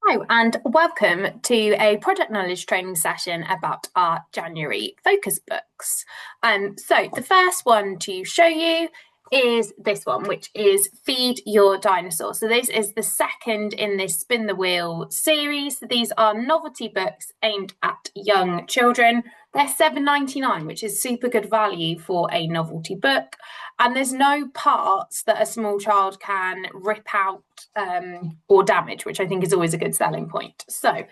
Hello and welcome to a project knowledge training session about our January focus books. So the first one to show you is this one, which is Feed Your Dinosaur. So this is the second in this Spin the Wheel series. These are novelty books aimed at young children. They're $7.99, which is super good value for a novelty book. And there's no parts that a small child can rip out or damage, which I think is always a good selling point. So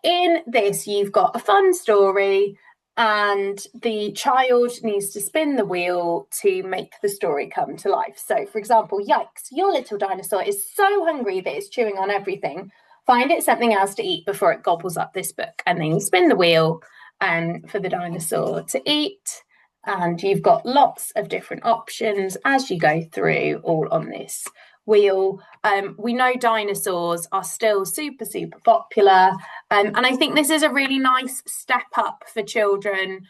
in this, you've got a fun story and the child needs to spin the wheel to make the story come to life. So, for example, yikes, your little dinosaur is so hungry that it's chewing on everything. Find it something else to eat before it gobbles up this book. And then you spin the wheel for the dinosaur to eat. And you've got lots of different options as you go through, all on this wheel. We know dinosaurs are still super popular, and I think this is a really nice step up for children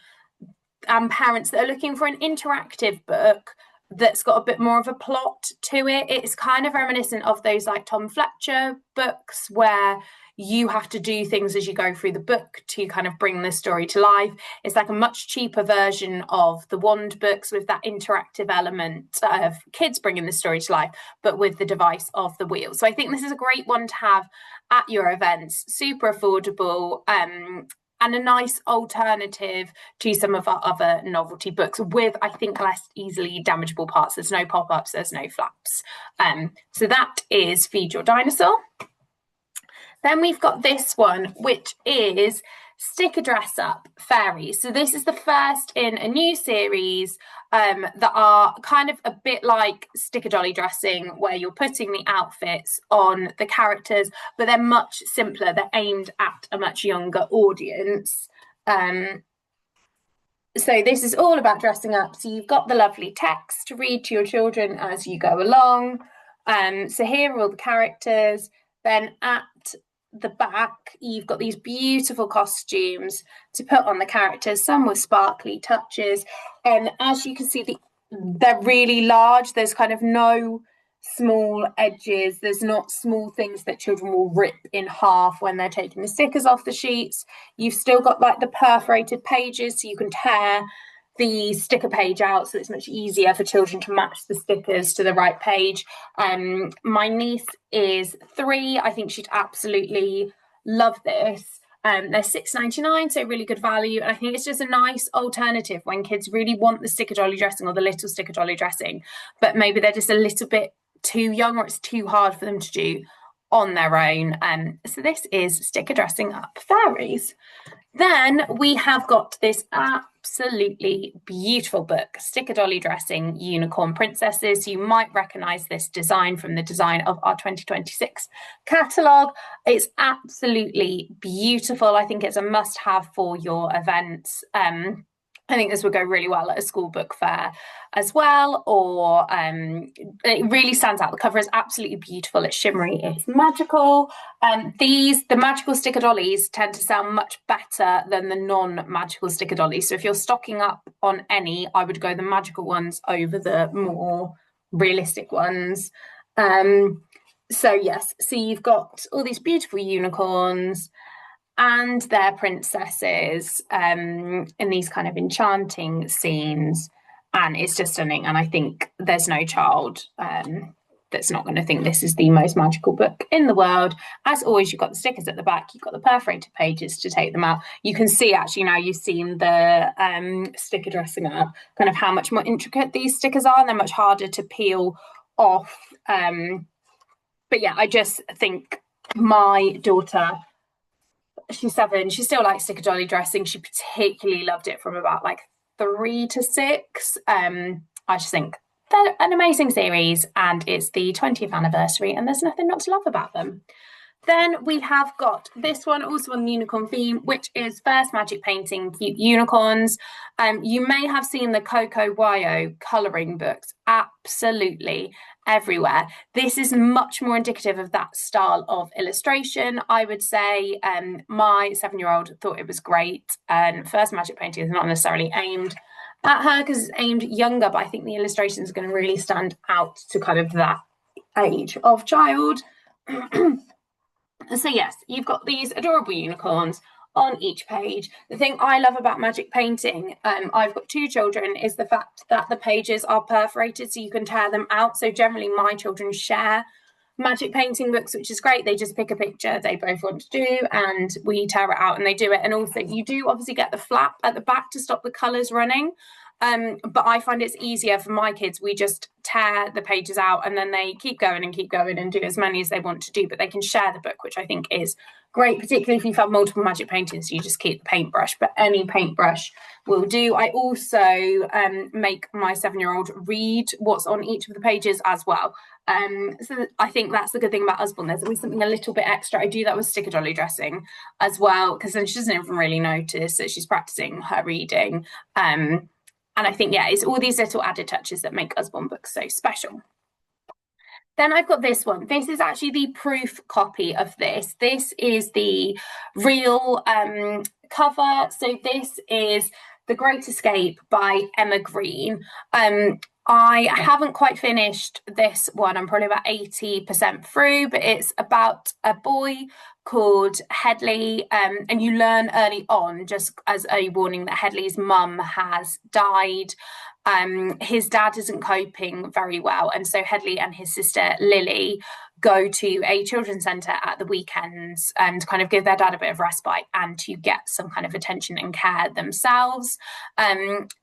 and parents that are looking for an interactive book that's got a bit more of a plot to it. It's kind of reminiscent of those like Tom Fletcher books where you have to do things as you go through the book to kind of bring the story to life. It's like a much cheaper version of the Wand books with that interactive element of kids bringing the story to life, but with the device of the wheel. So I think this is a great one to have at your events, super affordable, and a nice alternative to some of our other novelty books with, I think, less easily damageable parts. There's no pop-ups, there's no flaps. So that is Feed Your Dinosaur. Then we've got this one, which is Sticker Dress Up Fairies. So this is the first in a new series that are kind of a bit like sticker dolly dressing, where you're putting the outfits on the characters, but they're much simpler. They're aimed at a much younger audience. So this is all about dressing up. So you've got the lovely text to read to your children as you go along. So here are all the characters. Then at the back, you've got these beautiful costumes to put on the characters, some with sparkly touches. And as you can see, they're really large. There's kind of no small edges. There's not small things that children will rip in half when they're taking the stickers off the sheets. You've still got like the perforated pages, so you can tear the sticker page out, so it's much easier for children to match the stickers to the right page. My niece is 3. I think she'd absolutely love this. They're $6.99, so really good value. And I think it's just a nice alternative when kids really want the sticker dolly dressing or the little sticker dolly dressing, but maybe they're just a little bit too young or it's too hard for them to do on their own. So this is Sticker Dressing Up Fairies. Then we have got this absolutely beautiful book, Sticker Dolly Dressing Unicorn Princesses. You might recognise this design from the design of our 2026 catalogue. It's absolutely beautiful. I think it's a must-have for your events. I think this would go really well at a school book fair as well, or it really stands out. The cover is absolutely beautiful. It's shimmery, it's magical. The magical sticker dollies tend to sound much better than the non-magical sticker dollies. So if you're stocking up on any, I would go the magical ones over the more realistic ones. So yes, so you've got all these beautiful unicorns and their princesses in these kind of enchanting scenes, and it's just stunning. And I think there's no child that's not going to think this is the most magical book in the world. As always, you've got the stickers at the back, you've got the perforated pages to take them out. You can see, actually, now you've seen the sticker dressing up, kind of how much more intricate these stickers are, and they're much harder to peel off. But yeah, I just think my daughter, she's 7, she still likes sticker dolly dressing. She particularly loved it from about like 3 to 6. I just think they're an amazing series, and it's the 20th anniversary and there's nothing not to love about them. Then we have got this one, also on the unicorn theme, which is First Magic Painting Cute Unicorns. You may have seen the Coco Wyo colouring books absolutely everywhere. This is much more indicative of that style of illustration, I would say. My 7-year-old thought it was great, and First Magic Painting is not necessarily aimed at her because it's aimed younger, but I think the illustrations are going to really stand out to kind of that age of child. So yes, you've got these adorable unicorns on each page. The thing I love about magic painting, I've got 2 children, is the fact that the pages are perforated so you can tear them out. So generally my children share magic painting books, which is great. They just pick a picture they both want to do and we tear it out and they do it. And also you do obviously get the flap at the back to stop the colours running. But I find it's easier for my kids. We just tear the pages out and then they keep going and do as many as they want to do, but they can share the book, which I think is great, particularly if you've had multiple magic paintings. You just keep the paintbrush, but any paintbrush will do. I also make my 7-year-old read what's on each of the pages as well. So I think that's the good thing about Usborne. There's always something a little bit extra. I do that with sticker dolly dressing as well, because then she doesn't even really notice that she's practicing her reading. And I think, yeah, it's all these little added touches that make Usborne books so special. Then I've got this one. This is actually the proof copy of this. This is the real cover. So this is The Great Escape by Emma Green. I haven't quite finished this one. I'm probably about 80% through, but it's about a boy called Headley, and you learn early on, just as a warning, that Headley's mum has died. His dad isn't coping very well, and so Headley and his sister Lily go to a children's centre at the weekends and kind of give their dad a bit of respite and to get some kind of attention and care themselves.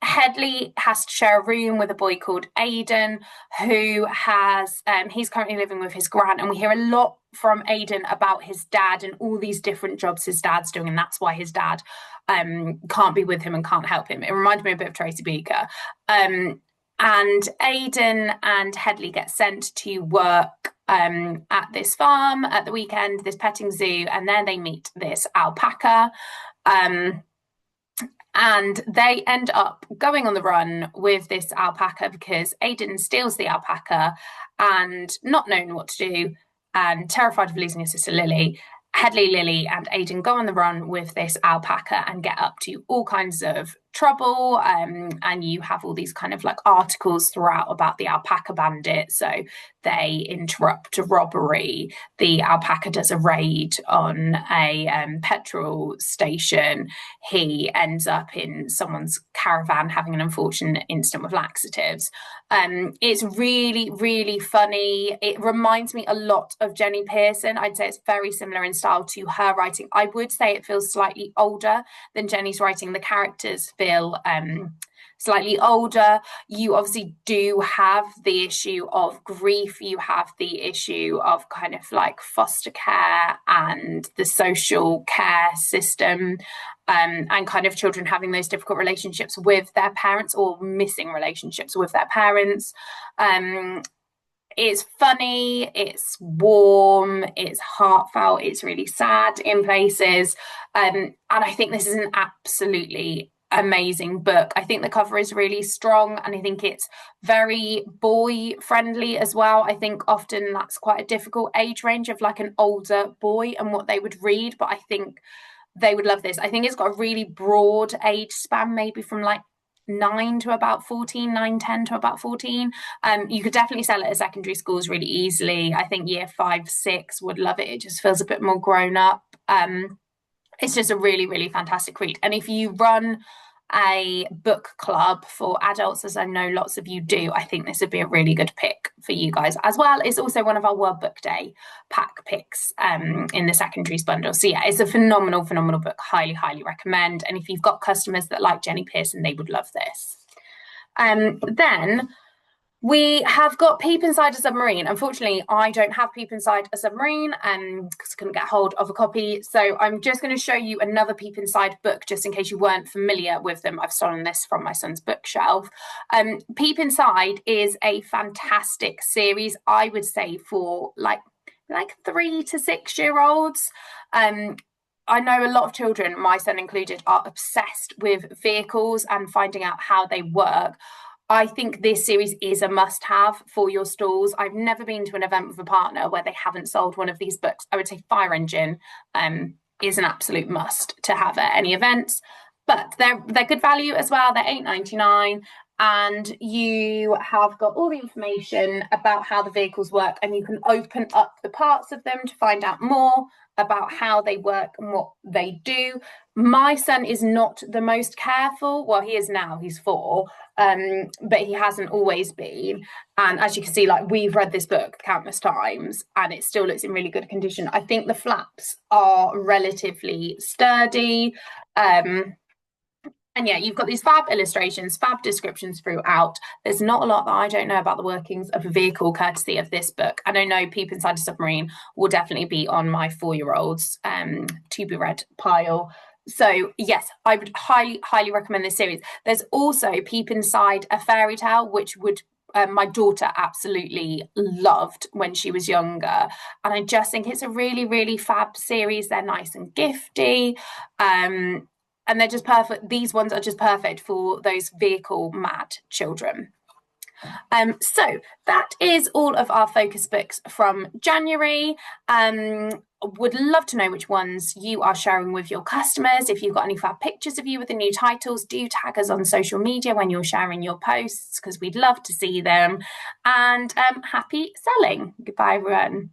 Headley has to share a room with a boy called Aidan, who has he's currently living with his gran, and we hear a lot from Aidan about his dad and all these different jobs his dad's doing, and that's why his dad can't be with him and can't help him. It reminded me a bit of Tracy Beaker. And Aidan and Headley get sent to work at this farm at the weekend, this petting zoo, and then they meet this alpaca. And they end up going on the run with this alpaca because Aidan steals the alpaca, and not knowing what to do and terrified of losing his sister Lily, Headley, Lily and Aidan go on the run with this alpaca and get up to all kinds of trouble, and you have all these kind of like articles throughout about the alpaca bandit. So they interrupt a robbery, the alpaca does a raid on a petrol station, he ends up in someone's caravan having an unfortunate incident with laxatives. It's really, really funny. It reminds me a lot of Jenny Pearson. I'd say it's very similar in style to her writing. I would say it feels slightly older than Jenny's writing. The characters feel slightly older. You obviously do have the issue of grief. You have the issue of kind of like foster care and the social care system, and kind of children having those difficult relationships with their parents or missing relationships with their parents. It's funny, it's warm, it's heartfelt, it's really sad in places. And I think this is an absolutely amazing book. I think the cover is really strong, and I think it's very boy friendly as well. I think often that's quite a difficult age range of like an older boy and what they would read, but I think they would love this. I think it's got a really broad age span, maybe from like 9 to about 14, 9, 10 to about 14. You could definitely sell it at secondary schools really easily. I think year 5, 6 would love it. It just feels a bit more grown up. It's just a really, really fantastic read. And if you run a book club for adults, as I know lots of you do, I think this would be a really good pick for you guys as well. It's also one of our World Book Day pack picks in the secondaries bundle. So yeah, it's a phenomenal, phenomenal book. Highly, highly recommend. And if you've got customers that like Jenny Pearson, they would love this. Then we have got Peep Inside a Submarine. Unfortunately, I don't have Peep Inside a Submarine because I couldn't get hold of a copy. So I'm just going to show you another Peep Inside book, just in case you weren't familiar with them. I've stolen this from my son's bookshelf. Peep Inside is a fantastic series, I would say, for like 3 to 6 year olds. I know a lot of children, my son included, are obsessed with vehicles and finding out how they work. I think this series is a must-have for your stalls. I've never been to an event with a partner where they haven't sold one of these books. I would say Fire Engine is an absolute must to have at any events. But they're good value as well. They're £8.99. and you have got all the information about how the vehicles work, and you can open up the parts of them to find out more about how they work and what they do. My son is not the most careful. Well, he is now, he's 4, but he hasn't always been. And as you can see, like, we've read this book countless times and it still looks in really good condition. I think the flaps are relatively sturdy. And yeah, you've got these fab illustrations, fab descriptions throughout. There's not a lot that I don't know about the workings of a vehicle courtesy of this book. And I know Peep Inside a Submarine will definitely be on my 4-year-old's to be read pile. So yes, I would highly recommend this series. There's also Peep Inside a Fairy Tale, which would my daughter absolutely loved when she was younger. And I just think it's a really fab series. They're nice and gifty. And they're just perfect. These ones are just perfect for those vehicle mad children. So that is all of our focus books from January. Would love to know which ones you are sharing with your customers. If you've got any fab pictures of you with the new titles, do tag us on social media when you're sharing your posts, because we'd love to see them. And happy selling. Goodbye, everyone.